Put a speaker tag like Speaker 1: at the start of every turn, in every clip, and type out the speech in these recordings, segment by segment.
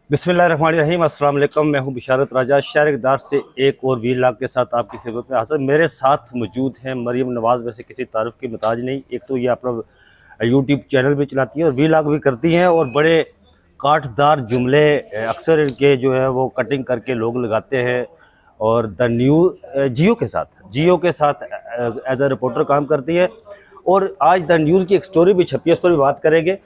Speaker 1: बिस्मिल्लाहिर्रहमानिर्रहीम। अस्सलाम वालेकुम। मैं हूं बिशारत राजा शहर इक़दार से एक और वीलॉग के साथ आपकी खिदमत में हाज़िर। मेरे साथ मौजूद हैं मरियम नवाज़। वैसे किसी तारीफ़ की मोहताज नहीं, एक तो ये अपना यूट्यूब चैनल भी चलाती है और वीलॉग भी करती हैं और बड़े काटदार जुमले अक्सर इनके जो है वो कटिंग करके लोग लगाते हैं। और द जियो के साथ एज ए रिपोर्टर काम करती है और आज द न्यूज़ की एक स्टोरी भी छपी है, उस पर भी बात करेंगे।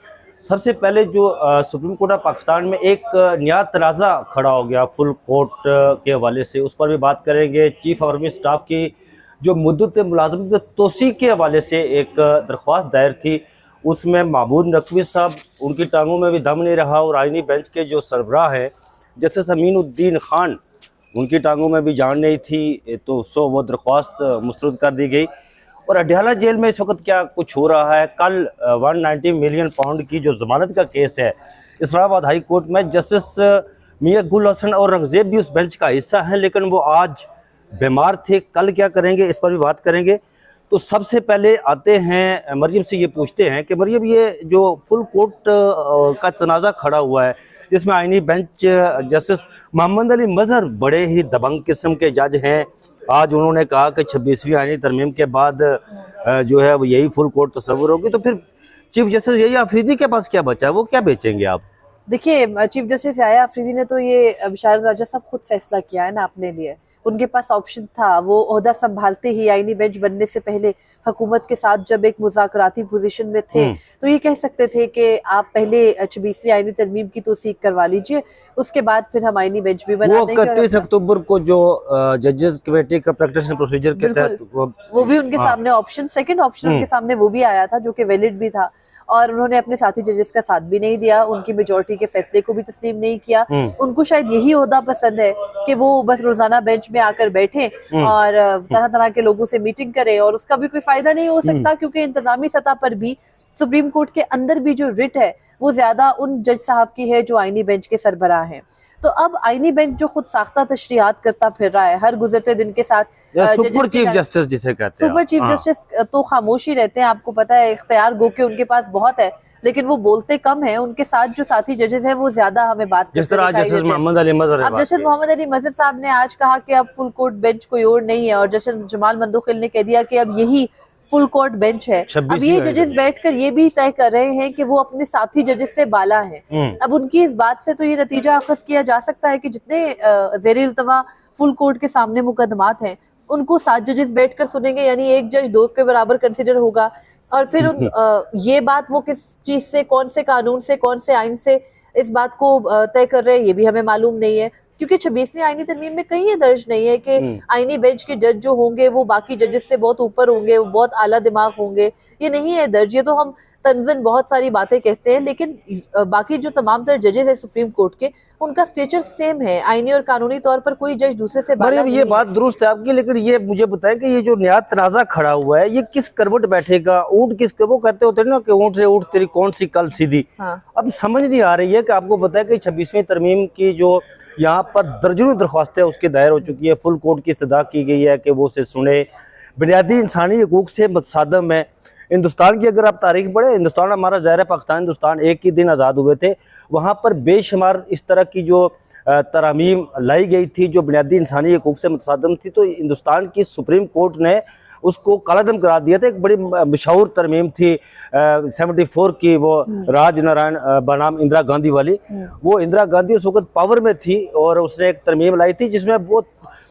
Speaker 1: सबसे पहले जो सुप्रीम कोर्ट ऑफ पाकिस्तान में एक नया तनाज़ा खड़ा हो गया फुल कोर्ट के हवाले से, उस पर भी बात करेंगे। चीफ आर्मी स्टाफ की जो मुद्दत मुलाजमत में तोसी के हवाले से एक दरख्वास्त दायर थी, उसमें महमूद नकवी साहब, उनकी टांगों में भी दम नहीं रहा और आइनी बेंच के जो सरबराह हैं जस्टिस अमीनुद्दीन खान, उनकी टांगों में भी जान नहीं थी, तो सो वो दरख्वास्त मुस्तरद कर दी गई। और अडयाला जेल में इस वक्त क्या कुछ हो रहा है। कल 190 मिलियन पाउंड की जो जमानत का केस है इस्लामाबाद हाई कोर्ट में, जस्टिस मियां गुल हसन और रंगजेब भी उस बेंच का हिस्सा हैं, लेकिन वो आज बीमार थे। कल क्या करेंगे इस पर भी बात करेंगे। तो सबसे पहले आते हैं मरियम से, ये पूछते हैं कि मरियम, ये जो फुल कोर्ट का तनाज़ा खड़ा हुआ है जिसमें आइनी बेंच जस्टिस मोहम्मद अली मजहर बड़े ही दबंग किस्म के जज हैं, आज उन्होंने कहा कि 26वीं आइनी तरमीम के बाद जो है वो यही फुल कोर्ट तस्वुर होगी, तो फिर चीफ जस्टिस यही अफरीदी के पास क्या बचा है, वो क्या बेचेंगे आप?
Speaker 2: देखिए, चीफ जस्टिस याया अफरीदी ने तो ये बिशारत राजा साहब खुद फैसला किया है ना अपने लिए। उनके पास ऑप्शन था, वो ओहदा संभालते ही आईनी बेंच बनने से पहले हुकूमत के साथ जब एक मुज़ाकराती पोजीशन में थे तो ये कह सकते थे कि आप पहले 26वीं आईनी तरमीम की तौसीक करवा लीजिए, उसके बाद फिर हम आईनी बेंच भी बना देंगे।
Speaker 1: 31 अक्टूबर को जो जजेस कमेटी का प्रैक्टिस प्रोसीजर के तहत
Speaker 2: वो भी उनके सामने ऑप्शन, सेकंड ऑप्शन उनके सामने वो भी आया था जो कि वैलिड भी था, और उन्होंने अपने साथी जजेस का साथ भी नहीं दिया, उनकी मेजॉरिटी के फैसले को भी तस्लीम नहीं किया। उनको शायद यही ओहदा पसंद है कि वो बस रोजाना बेंच में आकर बैठे और तरह तरह के लोगों से मीटिंग करें, और उसका भी कोई फायदा नहीं हो सकता क्योंकि इंतजामी सतह पर भी सुप्रीम कोर्ट के अंदर भी जो रिट है वो ज्यादा उन जज साहब की है जो आईनी बेंच के सरबराह हैं। तो अब आईनी बेंच जो खुद साख्ता तशरीहात करता फिर रहा है हर गुजरते दिन के साथ,
Speaker 1: सुपर चीफ जस्टिस जिसे कहते हैं,
Speaker 2: सुपर चीफ जस्टिस तो खामोश ही रहते हैं। आपको पता है, इख्तियार गो के उनके पास बहुत है लेकिन वो बोलते कम है। उनके साथ जो साथी जजेस हैं वो ज्यादा हमें बात करते दिखाई देते हैं। जस्टिस मोहम्मद अली मजहर साहब ने आज कहा कि अब फुल कोर्ट बेंच कोई और नहीं है, और जस्टिस जमाल मंदोखिल ने कह दिया कि अब यही फुल कोर्ट बेंच है। अब ये जजेस बैठकर ये भी तय कर रहे हैं कि वो अपने साथी जजेस से बाला हैं। अब उनकी इस बात से तो ये नतीजा अखज़ किया जा सकता है कि जितने ज़ेर इल्तवा फुल कोर्ट के सामने मुकदमात हैं उनको 7 जजेस बैठकर सुनेंगे, यानी एक जज 2 के बराबर कंसिडर होगा। और फिर ये बात वो किस चीज से, कौन से कानून से, कौन से आइन से इस बात को तय कर रहे हैं ये भी हमें मालूम नहीं है, क्योंकि 26वीं आईनी तरमीम में कहीं ये दर्ज नहीं है कि आईनी बेंच के जज जो होंगे वो बाकी जजेस से बहुत ऊपर होंगे, वो बहुत आला दिमाग होंगे, ये नहीं है दर्ज। ये तो हम तंजन बहुत सारी बातें कहते हैं, लेकिन बाकी जो तमाम तर जजेस है सुप्रीम कोर्ट के, उनका स्टेचर सेम है। आईनी और कानूनी तौर पर कोई जज दूसरे से बाला नहीं।
Speaker 1: ये बात दुरुस्त है आपकी, लेकिन ये मुझे बताएं कि ये जो नया तनाज़ा खड़ा हुआ है ये किस करवट बैठेगा? ऊंट किस, वो कहते होते हैं ना कि ऊंट से ऊंट तेरी कौन सी कल सीधी। अब समझ नहीं आ रही है कि आपको पता है कि 26वीं तरमीम की जो यहाँ पर दर्जनों दरख्वास्तें उसकी दायर हो चुकी है, फुल कोर्ट की इस्तदा की गई है कि वो उसे सुने। बुनियादी इंसानी हकूक से मुतसादम है। हिंदुस्तान की अगर आप तारीख पढ़े, हिंदुस्तान हमारा ज़ाहिर है, पाकिस्तान हिंदुस्तान एक ही दिन आज़ाद हुए थे, वहाँ पर बेशुमार इस तरह की जो तरामीम लाई गई थी जो बुनियादी इंसानी हकूक से मुतसादम थी, तो हिंदुस्तान की सुप्रीम कोर्ट ने उसको कालादम करार दिया था। एक बड़ी मशहूर तरमीम थी 74 की, वो राज नारायण बनाम इंदिरा गांधी वाली। वो इंदिरा गांधी उस वक्त पावर में थी और उसने एक तरमीम लाई थी जिसमें वो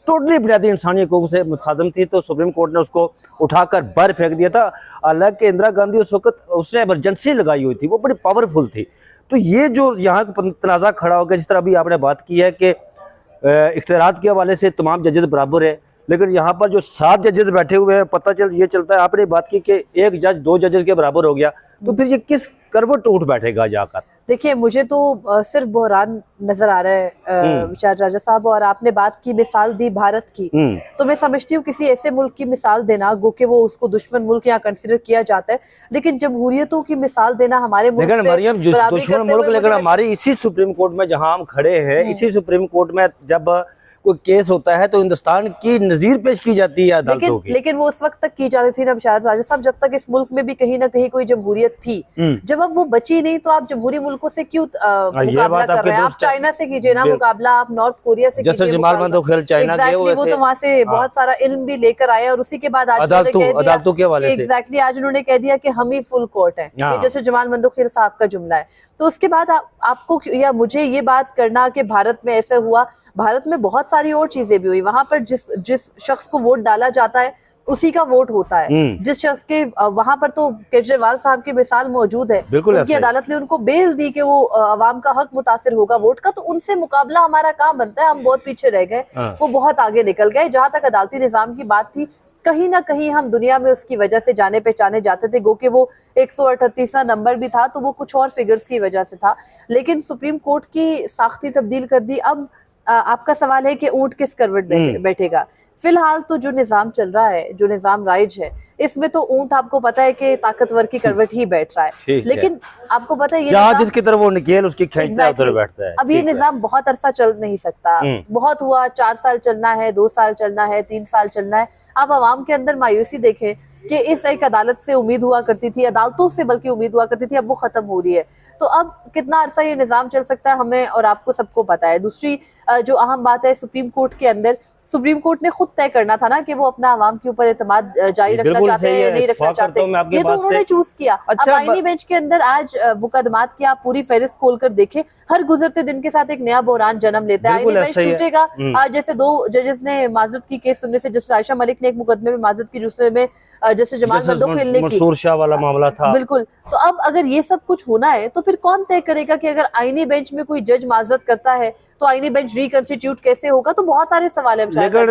Speaker 1: टोटली बुनियादी इंसानी हकूक से मुतसादम थी, तो सुप्रीम कोर्ट ने उसको उठाकर बाहर फेंक दिया था। हालांकि इंदिरा गांधी उस वक्त उसने इमरजेंसी लगाई हुई थी, वो बड़ी पावरफुल थी। तो ये जो यहाँ तनाज़ा खड़ा हो गया, जिस तरह अभी आपने बात की है कि इख्तियारात के हवाले से तमाम जजेस बराबर है, लेकिन यहाँ पर जो 7 जजेस बैठे हुए हैं, पता ये चलता है, आपने बात की कि एक जज 2 जजेस के बराबर हो गया, तो फिर ये किस करवट उठ बैठेगा जाकर?
Speaker 2: देखिए, मुझे तो सिर्फ बहरान नजर आ रहा है विचार राजा साहब। और आपने बात की, मिसाल दी भारत की, तो मैं समझती हूँ किसी ऐसे मुल्क की मिसाल देना, गो के वो उसको दुश्मन मुल्क यहाँ कंसिडर किया जाता है, लेकिन जमहूरियतों की मिसाल देना हमारे मुल्क से
Speaker 1: दुश्मन मुल्क, लेकिन हमारी इसी सुप्रीम कोर्ट में जहाँ हम खड़े हैं, इसी सुप्रीम कोर्ट में जब कोई केस होता है तो हिंदुस्तान की नजीर पेश की जाती है अदालतों की।
Speaker 2: लेकिन वो उस वक्त तक की जाती थी ना बिशारत राजा साहब, जब तक इस मुल्क में भी कहीं ना कहीं कोई जमहूरियत थी। जब अब वो बची नहीं तो आप जमहूरी मुल्कों से क्यों मुकाबला कर रहे हैं? आप चाइना से कीजिए ना मुकाबला, आप नॉर्थ कोरिया से कीजिए मुकाबला। वो तो वहाँ से बहुत सारा इल्म भी लेकर आए और उसी के बाद आज
Speaker 1: अदालतों के हवाले से
Speaker 2: आज उन्होंने कह दिया कि हम ही फुल कोर्ट है, जैसे जमाल मंदोखिल साहब का जुमला है। तो उसके बाद आपको या मुझे ये बात करना कि भारत में ऐसा हुआ, भारत में बहुत सारी और चीजें भी हुई। वहां पर जिस शख्स को वोट डाला जाता है उसी का वोट होता है। जिस शख्स के वहां पर तो केजरीवाल साहब की मिसाल मौजूद है, उनकी अदालत ने उनको बेल दी कि वो अवाम का हक मुतासिर होगा वोट का, तो उनसे मुकाबला हमारा कहाँ बनता है? हम बहुत पीछे रह गए, वो बहुत आगे निकल गए। जहां तक अदालती निजाम की बात थी, कहीं ना कहीं हम दुनिया में उसकी वजह से जाने पहचाने जाते थे, गो कि वो 138वां नंबर भी था तो वो कुछ और फिगर्स की वजह से था। लेकिन सुप्रीम कोर्ट की साख्ती तब्दील कर दी। अब आपका सवाल है कि ऊंट किस करवट बैठेगा। फिलहाल तो जो निजाम चल रहा है, जो निजाम राइज है, इसमें तो ऊंट आपको पता है कि ताकतवर की करवट ही बैठ रहा है। लेकिन आपको पता है ये
Speaker 1: जिसकी तरफ वो निकेल उसकी खींच से उधर बैठता है।
Speaker 2: अब ये निजाम बहुत अरसा चल नहीं सकता। बहुत हुआ, 4 साल चलना है, 2 साल चलना है, 3 साल चलना है। आप आवाम के अंदर मायूसी देखें कि इस एक अदालत से उम्मीद हुआ करती थी, अदालतों से बल्कि उम्मीद हुआ करती थी, अब वो खत्म हो रही है। तो अब कितना अरसा ये निजाम चल सकता है हमें और आपको सबको पता है। दूसरी जो अहम बात है, सुप्रीम कोर्ट के अंदर सुप्रीम कोर्ट ने खुद तय करना था ना कि वो अपना आवाम के ऊपर एतमाद जारी रखना चाहते हैं या नहीं रखना चाहते। ये तो उन्होंने चूज किया। अब आईनी बेंच के अंदर आज मुकदमात की आप पूरी फहरिस्त खोलकर देखें, हर गुजरते दिन के साथ एक नया बहरान जन्म लेता है। आईनी बेंच टूटेगा। आज जैसे 2 जजेस ने माजरत की केस सुनने से, जस्टिस आयशा मलिक ने एक मुकदमे में माजरत की, दूसरे में जस्टिस जमाल मंदोखिल ने की,
Speaker 1: मंसूर शाह वाला मामला था।
Speaker 2: बिल्कुल। तो अब अगर ये सब कुछ होना है तो फिर कौन तय करेगा कि अगर आईनी बेंच में कोई जज माजरत करता है तो आईनी बेंच रिकंस्टिट्यूट कैसे होगा? तो बहुत सारे सवाल है।
Speaker 1: लेकिन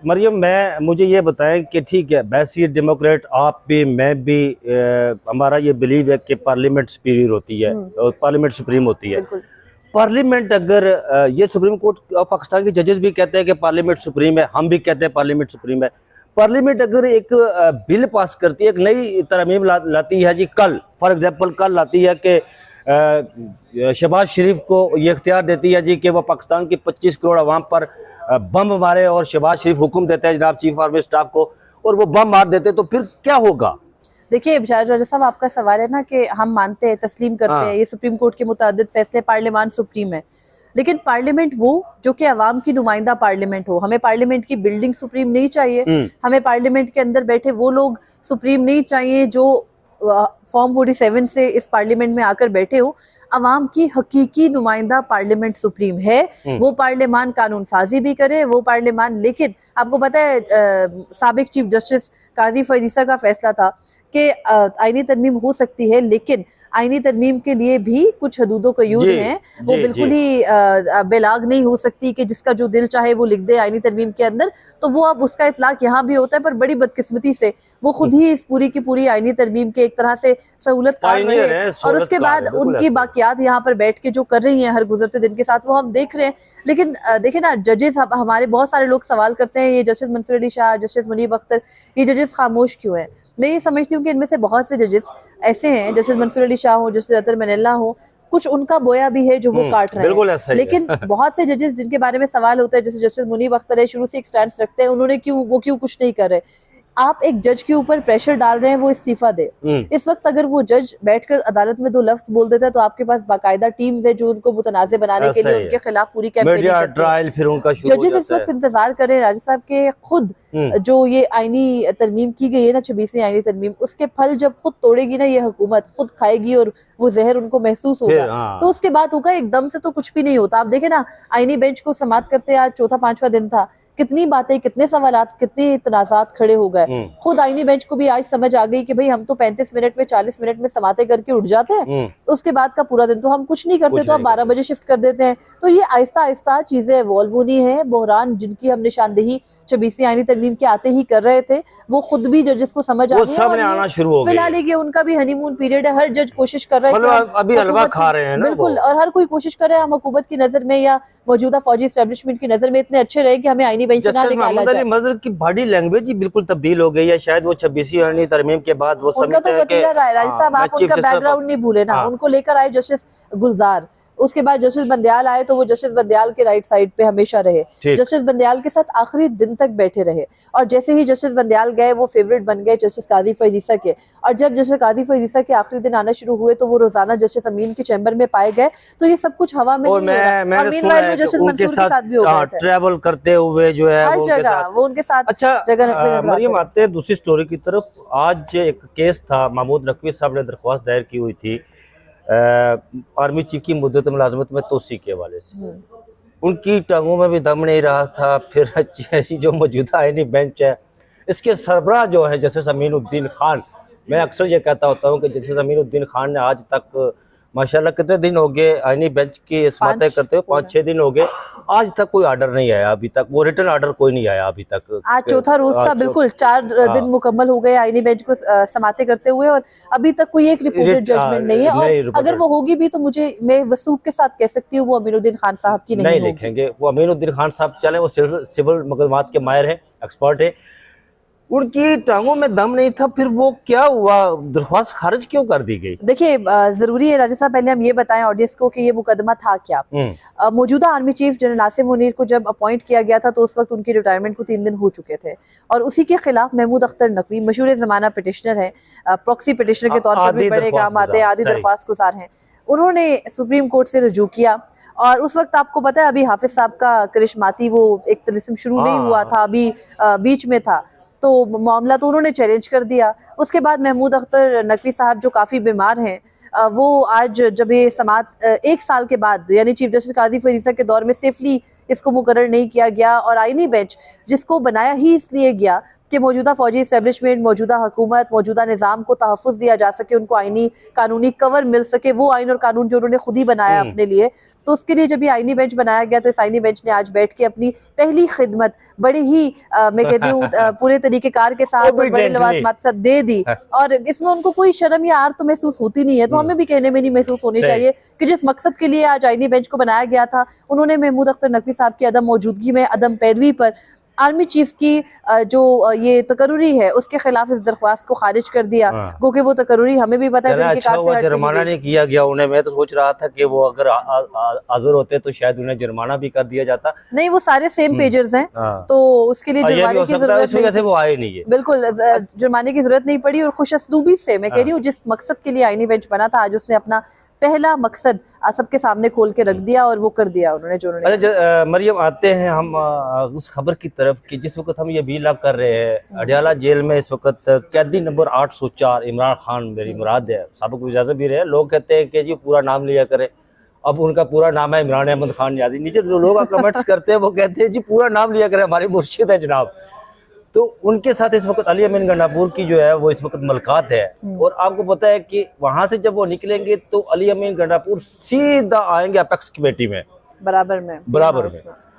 Speaker 1: मरियम, मुझे ये बताएं कि ठीक है, बैसियर डेमोक्रेट आप भी, मैं भी, हमारा ये बिलीव है कि पार्लियामेंट सुपीरियर होती है और पार्लियामेंट सुप्रीम होती है। पार्लियामेंट अगर ये सुप्रीम कोर्ट और पाकिस्तान के जजेस भी कहते हैं कि पार्लियामेंट सुप्रीम है, हम भी कहते हैं पार्लियामेंट सुप्रीम है। पार्लियामेंट अगर एक बिल पास करती है, एक नई तरमीम लाती है जी, कल फॉर एग्जांपल कल लाती है कि शहबाज शरीफ को ये इख्तियार देती है जी कि वह पाकिस्तान की 25 करोड़ अवाम पर बम मारे, और शहबाज शरीफ हुक्म देता है जनाब चीफ आर्मी स्टाफ को, और वो बम मार देते, तो फिर क्या होगा?
Speaker 2: देखिए बिशारत राजा साहब, आपका सवाल है ना कि हम मानते हैं, तस्लीम करते हैं, ये सुप्रीम कोर्ट के मुताबिक फैसले, पार्लियामान सुप्रीम है। लेकिन पार्लियामेंट वो जो कि अवाम की नुमाइंदा पार्लियामेंट हो। हमें पार्लियामेंट की बिल्डिंग सुप्रीम नहीं चाहिए, हमें पार्लियामेंट के अंदर बैठे वो लोग सुप्रीम नहीं चाहिए जो फॉर्म 47 से इस पार्लियामेंट में आकर बैठे हो। अवाम की हकीकी नुमाइंदा पार्लियामेंट सुप्रीम है। वो पार्लियामान कानून साजी भी करे, वो पार्लियामान, लेकिन आपको पता है साबिक चीफ जस्टिस काजी फरीसा का फैसला था कि आईनी तरमीम हो सकती है, लेकिन आईनी तरमीम के लिए भी कुछ हदूदों का यूज है। वो बिल्कुल ही बेलाग नहीं हो सकती कि जिसका जो दिल चाहे वो लिख दे आईनी तरमीम के अंदर। तो वो अब उसका इतलाक यहाँ भी होता है, पर बड़ी बदकिस्मती से वो खुद ही इस पूरी की पूरी आईनी तरमीम के एक तरह से सहूलत कार रहे, और उसके बाद उनकी बाकियात यहाँ पर बैठ के जो कर रही हैं हर गुजरते दिन के साथ, वो हम देख रहे हैं। लेकिन देखे ना, जजेस, हमारे बहुत सारे लोग सवाल करते हैं, ये जस्टिस मंसूर अली शाह, जस्टिस मुनीब अख्तर, ये जजेस खामोश क्यों हैं? मैं ये समझती हूँ कि इनमें से बहुत से जजेस ऐसे हैं, जस्टिस मंसूर अली शाह हो, जस्टिस अतर मनल्ला हो, कुछ उनका बोया भी है जो वो काट रहे हैं। लेकिन बहुत से जजेस जिनके बारे में सवाल होता है, जैसे जस्टिस मुनीब अख्तर है, शुरू से एक स्टैंड रखते हैं, उन्होंने क्यों कुछ नहीं कर रहे। आप एक जज के ऊपर प्रेशर डाल रहे हैं वो इस्तीफा दे। इस वक्त अगर वो जज बैठकर अदालत में 2 लफ्ज बोल देता है तो आपके पास बाकायदा टीम्स है जो उनको मुतनाज़े बनाने के लिए उनके खिलाफ पूरी कैंपेनिंग करते हैं। जजेस इस वक्त इंतजार करें राजा साहब के खुद जो ये आईनी तरमीम की गई है ना, 26वीं आईनी तरमीम, उसके फल जब खुद तोड़ेगी ना ये हुकूमत, खुद खाएगी और वो जहर उनको महसूस होगा, तो उसके बाद होगा। एकदम से तो कुछ भी नहीं होता। आप देखें ना, आईनी बेंच को समाप्त करते आज 4था-5वां दिन था, कितनी बातें, कितने सवालात, कितने तनाज़ात खड़े हो गए। खुद आईनी बेंच को भी आज समझ आ गई कि भाई हम तो 35 मिनट में, 40 मिनट में समाते करके उठ जाते हैं, उसके बाद का पूरा दिन तो हम कुछ नहीं करते, तो अब 12 बजे शिफ्ट कर देते हैं। तो ये आहिस्ता आहिस्ता चीजें इवॉल्व होनी है। बहरान जिनकी हम निशानदेही 26वीं आईनी तरमीम के आते ही कर रहे थे, वो खुद भी जजेस को समझ आ गई। फिलहाल ये उनका भी हनीमून पीरियड है, हर जज कोशिश कर रहे हैं,
Speaker 1: अभी हलवा खा रहे हैं
Speaker 2: बिल्कुल, और हर कोई कोशिश कर रहे हैं हम हुकूमत की नजर में या मौजूदा फौजी एस्टेब्लिशमेंट की नजर में इतने अच्छे रहे कि हमें आईनी बेंच ना निकाला जाए।
Speaker 1: मजहर की बॉडी लैंग्वेज ही बिल्कुल तब्दील हो गई है। शायद वो 26वीं आईनी तरमीम के बाद वो
Speaker 2: उनका तो वतीरा रहा है राजी साहब, आप उनका बैकग्राउंड नहीं भूले ना। उनको लेकर आए जस्टिस गुलजार, उसके बाद जस्टिस बंदयाल आए तो वो जस्टिस बंदयाल के राइट साइड पे हमेशा रहे, जस्टिस बंदयाल के साथ आखिरी दिन तक बैठे रहे। और जैसे ही जस्टिस बंदयाल गए वो फेवरेट बन गए जस्टिस काजी फैज ईसा के। और जब जस्टिस काजी फैज ईसा के आखिरी दिन आना शुरू हुए तो वो रोजाना जस्टिस अमीन के चैम्बर में पाए गए। तो ये सब कुछ हवा में नहीं हो रहा। और मीनवाइल वो जस्टिस मंसूर के साथ भी हो गए थे,
Speaker 1: ट्रैवल करते हुए जो है
Speaker 2: हर जगह वो उनके साथ।
Speaker 1: अच्छा
Speaker 2: जगह
Speaker 1: मरियम, आते हैं दूसरी स्टोरी की तरफ। आज एक केस था, महमूद नकवी साहब ने दरख्वास्त दायर की हुई थी आर्मी चीफ की मुद्दत मुलाजमत में तोसी के हवाले से। उनकी टांगों में भी दम नहीं रहा था। फिर जो मौजूदा आईनी बेंच है, इसके सरबराह जो है जस्टिस अमीनुद्दीन खान, मैं अक्सर ये कहता होता हूँ कि जस्टिस अमीनुद्दीन खान ने आज तक माशाल्लाह कितने दिन हो गए आईनी बेंच की इस बातें करते हुए, 5-6 दिन हो गए, आज तक कोई ऑर्डर नहीं आया। अभी तक वो रिटर्न ऑर्डर कोई नहीं आया अभी तक।
Speaker 2: आज चौथा रोज था, बिल्कुल 4 दिन मुकम्मल हो गए आईनी बेंच को समाते करते हुए, और अभी तक कोई एक रिपोर्टेड जजमेंट नहीं है। और अगर वो होगी भी तो मैं वसूख के साथ कह सकती हूँ वो अमीनुद्दीन खान साहब की नहीं
Speaker 1: लिखेंगे। वो अमीनुद्दीन खान साहब चले, वो सिविल मुकदमात के माहिर है, एक्सपर्ट है, उनकी टांगों में दम नहीं था। फिर वो क्या हुआ, दरख्वास्त खारिज क्यों कर दी गई?
Speaker 2: देखिए, जरूरी है राजा साहब, पहले हम ये बताएं ऑडियंस को कि ये मुकदमा था क्या। मौजूदा army chief general Nasir Munir को जब अपॉइंट किया गया था तो उस वक्त उनकी रिटायरमेंट को 3 दिन हो चुके थे, और उसी के खिलाफ महमूद अख्तर नकवी मशहूर ज़माना पिटिशनर है, प्रॉक्सी पिटिशनर के तौर पर भी बड़े काम आते हैं, आदि दरख्वास्त गुजार हैं। उन्होंने सुप्रीम कोर्ट से रजू किया, और उस वक्त आपको पता है अभी हाफिज साहब का करिश्माती वो एक तिलिस्म शुरू नहीं हुआ था, अभी बीच में था, तो मामला तो उन्होंने चैलेंज कर दिया। उसके बाद महमूद अख्तर नकवी साहब जो काफ़ी बीमार हैं, वो आज जब ये समात 1 साल के बाद, यानी चीफ जस्टिस काजी फैज ईसा के दौर में सेफली इसको मुकर्रर नहीं किया गया, और आईनी बेंच जिसको बनाया ही इसलिए गया कि मौजूदा फौजी इस्टेब्लिशमेंट, मौजूदा हुकूमत, मौजूदा निज़ाम को तहफ़्फ़ुज़ दिया जा सके, उनको आईनी कानूनी कवर मिल सके, वो आइन और कानून जो उन्होंने खुद ही बनाया अपने लिए। तो उसके लिए जब ये आईनी बेंच बनाया गया तो इस आईनी बेंच ने आज बैठ के अपनी पहली खिदमत बड़े ही मैं कहती हूँ पूरे तरीक़ेकार के साथ और बड़े लवाज़मात से दे दी, और इसमें उनको कोई शर्म या आर तो महसूस होती नहीं है। तो हमें भी कहने में नहीं महसूस होनी चाहिए कि जिस मकसद के लिए आज आईनी बेंच को बनाया गया था, उन्होंने महमूद अख्तर नकवी साहब की अदम मौजूदगी में, अदम पैरवी पर आर्मी चीफ की जो ये तकर्रुरी है उसके खिलाफ इस दरख्वास्त को खारिज कर दिया। क्योंकि वो तकर्रुरी हमें भी पता है
Speaker 1: अच्छा हुआ जुर्माना नहीं किया गया उन्हें। मैं तो सोच रहा था कि वो अगर हाजिर होते तो शायद उन्हें जुर्माना भी कर दिया जाता।
Speaker 2: नहीं, वो सारे सेम पेजर्स हैं, तो उसके लिए जुर्माने की जरूरत नहीं,
Speaker 1: वो आए नहीं है,
Speaker 2: बिल्कुल जुर्माने की जरूरत नहीं पड़ी। और खुशअस्लूबी से मैं कह रही हूँ जिस मकसद के लिए आईनी बेंच बना था, आज उसने अपना पहला मकसद सबके सामने खोल के रख दिया, और वो कर दिया उन्होंने जो उन्होंने।
Speaker 1: अच्छा मरियम, आते हैं हम उस खबर की तरफ कि जिस वक्त हम ये वीलॉग कर रहे हैं, अडियाला जेल में इस वक्त कैदी नंबर 804 इमरान खान, मेरी मुराद है, साबिक इजाजत भी रहे। लोग कहते हैं कि जी पूरा नाम लिया करे, अब उनका पूरा नाम है इमरान अहमद खान नियाज़ी। नीचे जो लोग कमेंट्स करते हैं वो कहते हैं जी पूरा नाम लिया करे, हमारे मुर्शिद है जनाब। तो उनके साथ इस वक्त अली अमीन गंडापुर की जो है वो इस वक्त मुलाकात है, और आपको पता है कि वहां से जब वो निकलेंगे तो अली अमीन गंडापुर सीधा आएंगे अपेक्स कमेटी में, बराबर में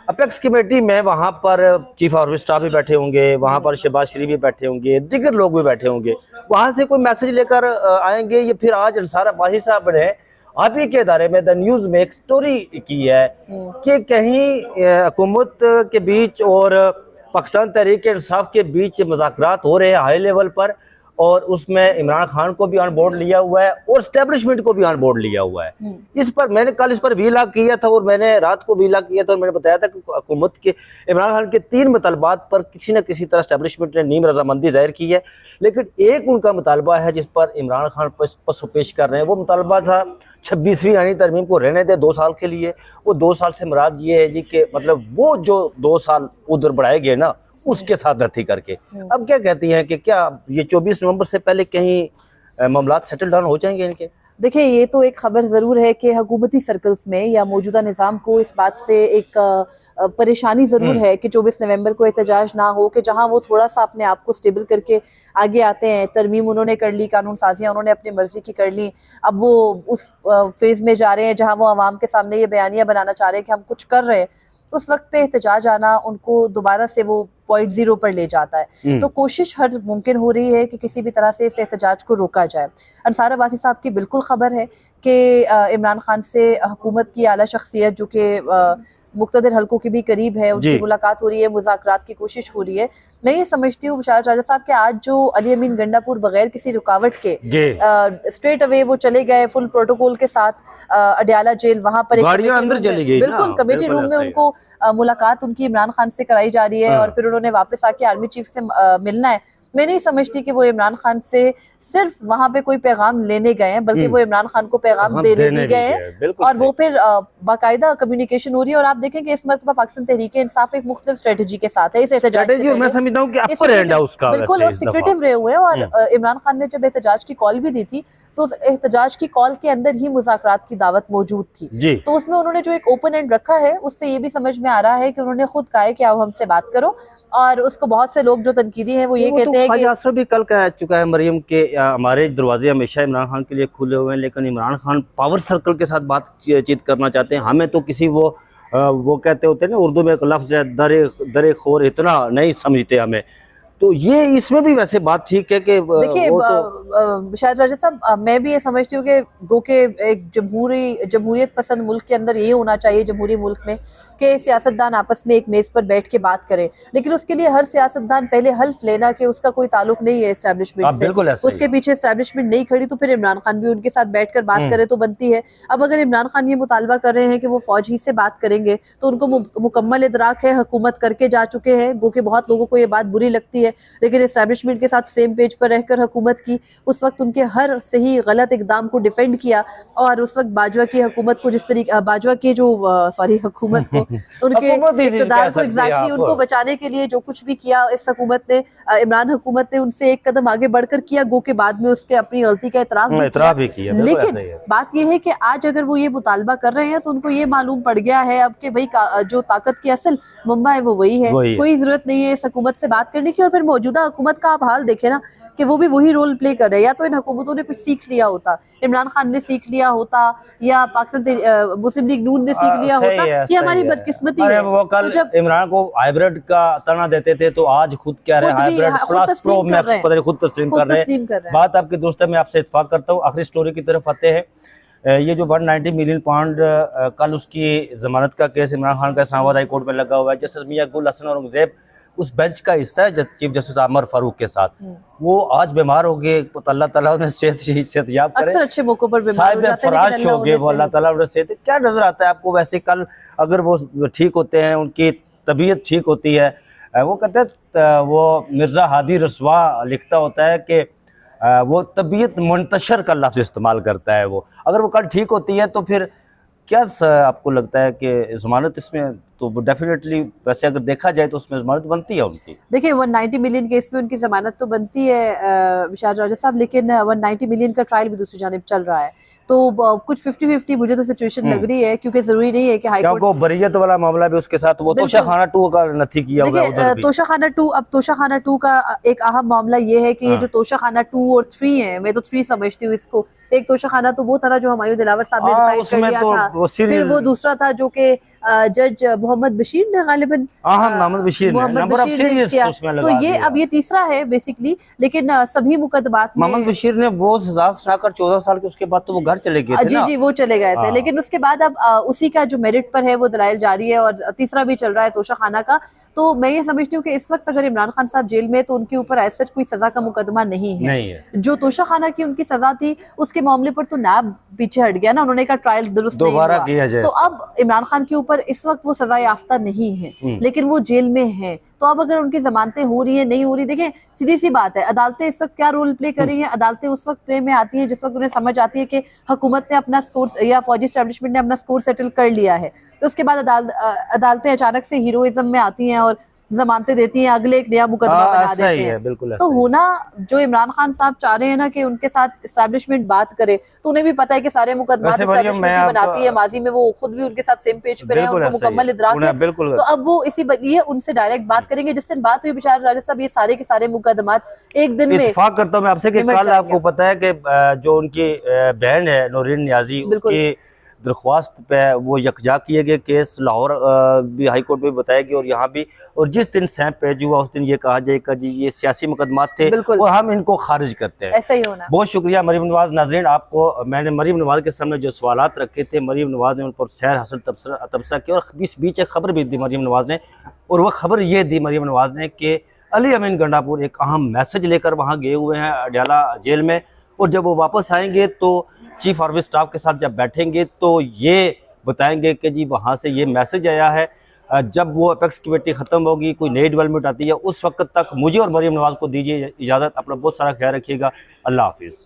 Speaker 1: अपेक्स कमेटी में। वहां पर चीफ ऑफ स्टाफ भी बैठे होंगे, वहां पर शहबाज शरीफ भी बैठे होंगे, दीगर लोग भी बैठे होंगे। वहां से कोई मैसेज लेकर आएंगे। ये फिर आज अंसार अब्बासी साहब ने आप ही के इदारे में द न्यूज में एक स्टोरी की है कि कहीं हुकूमत के बीच और पाकिस्तान तहरीक इंसाफ के बीच मुज़ाकरात हो रहे हैं हाई लेवल पर, और उसमें इमरान खान को भी ऑन बोर्ड लिया हुआ है और एस्टेब्लिशमेंट को भी ऑन बोर्ड लिया हुआ है। इस पर मैंने कल इस पर वीलॉग किया था, और मैंने रात को वीलॉग किया था, और मैंने बताया था कि हुकूमत के इमरान खान के 3 मुतालबात पर किसी न किसी तरह एस्टेब्लिशमेंट ने नीम रजामंदी जाहिर की है, लेकिन एक उनका मुतालबा है जिस पर इमरान खान पसो पेश कर रहे हैं। वो मुतालबा था 26वीं आईनी तरमीम को रहने दे 2 साल के लिए। वो 2 साल से मुराद ये है जी कि मतलब वो जो 2 साल उधर बढ़ाए गए ना, उसके साथ नथी करके अब क्या कहती हैं कि क्या ये 24 नवंबर से पहले कहीं मामलात सेटल डाउन हो जाएंगे इनके?
Speaker 2: देखिए, ये तो एक खबर ज़रूर है कि हुकूमती सर्कल्स में या मौजूदा निज़ाम को इस बात से एक परेशानी ज़रूर है कि 24 नवंबर को एहतजाज ना हो, कि जहां वो थोड़ा सा अपने आप को स्टेबल करके आगे आते हैं। तरमीम उन्होंने कर ली, कानून साजियाँ उन्होंने अपनी मर्जी की कर ली, अब वो उस फेज़ में जा रहे हैं जहाँ वो आवाम के सामने ये बयानियाँ बनाना चाह रहे हैं कि हम कुछ कर रहे हैं। उस वक्त पे एहतजाज आना उनको दोबारा से वो पॉइंट 0 पर ले जाता है। तो कोशिश हर मुमकिन हो रही है कि किसी भी तरह से इस एहतजाज को रोका जाए। अंसार अब्बासी साहब की बिल्कुल खबर है कि इमरान खान से हुकूमत की आला शख्सियत जो कि मुक्तदिर हलकों के भी करीब है, उनकी मुलाकात हो रही है, मुज़ाकरात की कोशिश हो रही है। मैं ये समझती हूँ बिशारत राजा साहब कि आज जो अली अमीन गंडापुर बगैर किसी रुकावट के स्ट्रेट अवे वो चले गए फुल प्रोटोकॉल के साथ अडयाला जेल, वहां पर
Speaker 1: अंदर चली गई,
Speaker 2: बिल्कुल कमेटी रूम में उनको मुलाकात उनकी इमरान खान से कराई जा रही है और फिर उन्होंने वापस आके आर्मी चीफ से मिलना है। मैं नहीं समझती कि वो इमरान खान से सिर्फ वहां पे कोई पैगाम लेने गए हैं, बल्कि वो इमरान खान को पैगाम देने भी गए हैं और वो फिर बाकायदा कम्युनिकेशन हो रही है। और आप देखें कि इस मरतबा पाकिस्तान तहरीक इंसाफ एक मुख्तलिफ स्ट्रेटजी के साथ है, बिल्कुल और सिक्रेटिव रहे हुए। और इमरान खान ने जब एहतजाज की कॉल भी दी थी तो एहतजाज की कॉल के अंदर ही मुज़ाकरात की दावत मौजूद थी, तो उसमें उन्होंने जो एक ओपन एंड रखा है उससे ये भी समझ में आ रहा है कि उन्होंने खुद कहा है कि आओ हमसे बात करो। और उसको बहुत से लोग जो तनकीदी हैं वो ये कहते हैं कि
Speaker 1: असर भी कल कह चुका है मरियम के हमारे दरवाजे हमेशा इमरान खान के लिए खुले हुए हैं, लेकिन इमरान खान पावर सर्कल के साथ बातचीत करना चाहते हैं। हमें तो किसी वो कहते होते हैं ना उर्दू में एक लफ्ज़ है दरे खोर, इतना नहीं समझते हमें। तो ये इसमें भी वैसे बात ठीक है कि
Speaker 2: देखिए शायद राजा साहब मैं भी ये समझती हूँ कि गो के एक जमहूरियत पसंद मुल्क के अंदर ये होना चाहिए, जमहूरी मुल्क में, कि सियासतदान आपस में एक मेज पर बैठ के बात करें, लेकिन उसके लिए हर सियासतदान पहले हल्फ लेना कि उसका कोई ताल्लुक नहीं है एस्टैब्लिशमेंट से, उसके पीछे एस्टैब्लिशमेंट नहीं खड़ी, तो फिर इमरान खान भी उनके साथ बैठकर बात करे तो बनती है। अब अगर इमरान खान ये मुतालबा कर रहे हैं कि वो फौज ही से बात करेंगे तो उनको मुकम्मल इदराक है, हुकूमत करके जा चुके हैं, गो के बहुत लोगों को ये बात बुरी लगती है, लेकिन एस्टैब्लिशमेंट के साथ सेम पेज पर रहकर हुकूमत की, उस वक्त उनके हर सही गलत इकदाम को डिफेंड किया। और उस वक्त बाजवा की हुकूमत को जिस तरीके बाजवा की जो हुकूमत को उनके इक़्तिदार को एग्जैक्टली उनको बचाने के लिए जो कुछ भी किया इस हुकूमत ने, इमरान हुकूमत ने उनसे एक कदम आगे बढ़कर किया, गो के बाद में उसके अपनी गलती का एतराफ़ भी किया। लेकिन बात यह है कि आज अगर वो ये मुतालबा कर रहे हैं तो उनको ये मालूम पड़ गया है अब कि भाई जो ताकत की असल मुंबा है वो वही है, कोई जरूरत नहीं है इस हुकूमत से बात करने की। और फिर मौजूदा हुकूमत का आप हाल देखें ना कि वो भी वही रोल प्ले कर रहे हैं। या तो इन हुकूमतों ने कुछ सीख लिया होता, इमरान खान ने सीख लिया होता, या पाकिस्तान मुस्लिम लीग नून ने सीख लिया होता, ये हमारी बदकिस्मती है।
Speaker 1: वो कल जब इमरान को हाइब्रिड का तना देते थे तो आज खुद कह रहे हैं हाइब्रिड प्लस प्रो मैक्स पता नहीं खुद तस्लीम कर रहे हैं। बात आपकी दोस्त है, मैं आपसे इत्तेफाक करता हूँ। आखिरी स्टोरी की तरफ आते हैं। ये जो 190 मिलियन पाउंड कल उसकी जमानत का केस इमरान खान का इस्लामाबाद हाई कोर्ट में लगा हुआ है। जस्टिस मियां गुल हसन औरंगजेब उस बेंच का हिस्सा है चीफ जस्टिस आमर फारूक के साथ। वो आज बीमार हो गए, अल्लाह ताला उन्हें सेहतयाब करे।
Speaker 2: अक्सर अच्छे मौकों पर बीमार हो जाते हैं,
Speaker 1: फराश हो गए, वो अल्लाह ताला उन्हें सेहत। क्या नजर आता है आपको वैसे कल अगर वो ठीक होते हैं, उनकी तबीयत ठीक होती है, वो कहते हैं वो मिर्जा हादी रसवा लिखता होता है कि वो तबीयत मुंतशर का लफ्ज़ इस्तेमाल करता है। वो अगर वो कल ठीक होती है तो फिर क्या आपको लगता है कि ज़मानत इसमें तो डेफिनेटली वैसे अगर देखा जाए तो उसमें ज़मानत बनती है उनकी? देखिए
Speaker 2: 190 मिलियन केस में उनकी ज़मानत तो बनती है विशाल राजा साहब, लेकिन 190 मिलियन का ट्रायल भी दूसरी जानिब चल रहा है, तो कुछ 50-50 मुझे तो सिचुएशन लग रही है, क्योंकि जरूरी नहीं है कि हाई कोर्ट
Speaker 1: बरियत वाला मामला भी उसके साथ वो तोशाखाना 2 का नथी किया होगा उधर भी।
Speaker 2: तोशाखाना 2, अब तोशाखाना 2 का एक अहम मामला ये है कि ये जो तोशाखाना 2 और 3 है, मैं तो 3 समझती हूँ इसको। एक तोशाखाना तो वो था जो हुमायूं दिलावर साहब ने डिसाइड कर लिया था, फिर वो दूसरा था जो कि जज मोहम्मद बशीर ने गालिबन
Speaker 1: मोहम्मद बशीर ने किया,
Speaker 2: तो ये अब ये तीसरा है बेसिकली। लेकिन सभी मुकदमात में
Speaker 1: मोहम्मद बशीर ने वो सजा सुनाकर 14 साल के उसके बाद तो वो घर चले गए थे।
Speaker 2: जी वो चले गए थे, लेकिन उसके बाद अब उसी का जो मेरिट पर है वो दलाइल जारी है और तीसरा भी चल रहा है तोशाखाना का। तो मैं ये समझती हूँ कि इस वक्त अगर इमरान खान साहब जेल में तो उनके ऊपर ऐसा कोई सजा का मुकदमा नहीं है। जो तोशाखाना की उनकी सजा थी उसके मामले पर तो नाब पीछे हट गया ना, उन्होंने कहा ट्रायल दुरुस्त नहीं हुआ, तो अब इमरान खान के ऊपर इस वक्त वो सजा याफ्ता नहीं है, लेकिन वो जेल में है। तो अब अगर उनकी जमानतें हो रही है नहीं हो रही, देखिए सीधी सी बात है, अदालतें इस वक्त क्या रोल प्ले कर रही हैं? अदालतें उस वक्त प्ले में आती हैं जिस वक्त उन्हें समझ आती है कि हुकूमत ने अपना स्कोर या फौजी एस्टैब्लिशमेंट ने अपना स्कोर सेटल कर लिया है, तो उसके बाद अदालतें अचानक से हीरोइज्म में आती हैं और जमानतें देती हैं, अगले एक नया मुकदमा बना देते हैं। तो होना जो इमरान खान साहब चाह रहे हैं ना कि उनके साथ एस्टैब्लिशमेंट बात करे, तो उन्हें भी पता है कि सारे मुकदमा एस्टैब्लिशमेंट बनाती है, माजी में वो खुद भी उनके साथ सेम पेज पे रहे, उनको मुकम्मल इदराक है। तो अब वो इसी ये उनसे डायरेक्ट बात करेंगे। जिस दिन बात हुई बिशार राजा साहब, ये सारे के सारे मुकदमात एक दिन में
Speaker 1: इत्तेफाक करता हूं मैं आपसे कि कल आपको पता है कि जो उनकी बहन है नौरीन नियाजी, उसकी दरख्वास्त पे वो यकजा किए गए केस। लाहौर भी हाई कोर्ट में बताया गया और यहाँ भी, और जिस दिन सैम पेश हुआ उस दिन ये कहा जाएगा जी ये सियासी मुकदमात थे और हम इनको खारिज करते हैं।
Speaker 2: ऐसा ही होना।
Speaker 1: बहुत शुक्रिया मरीम नवाज। नाज़रीन, आपको मैंने मरीम नवाज के सामने जो सवालात रखे थे, मरीम नवाज ने उन पर सैर हसल तबसरा किया और बीच एक खबर भी दी मरीम नवाज ने, और वह खबर ये दी मरीम नवाज ने कि अली अमीन गंडापुर एक अहम मैसेज लेकर वहाँ गए हुए हैं अडयाला जेल में, और जब वो वापस आएंगे तो चीफ आर्मी स्टाफ के साथ जब बैठेंगे तो ये बताएंगे कि जी वहाँ से ये मैसेज आया है। जब वो अपेक्स कमेटी ख़त्म होगी, कोई नई डेवलपमेंट आती है, उस वक्त तक मुझे और मरीम नवाज को दीजिए इजाज़त। अपना बहुत सारा ख्याल रखिएगा। अल्लाह हाफिज़।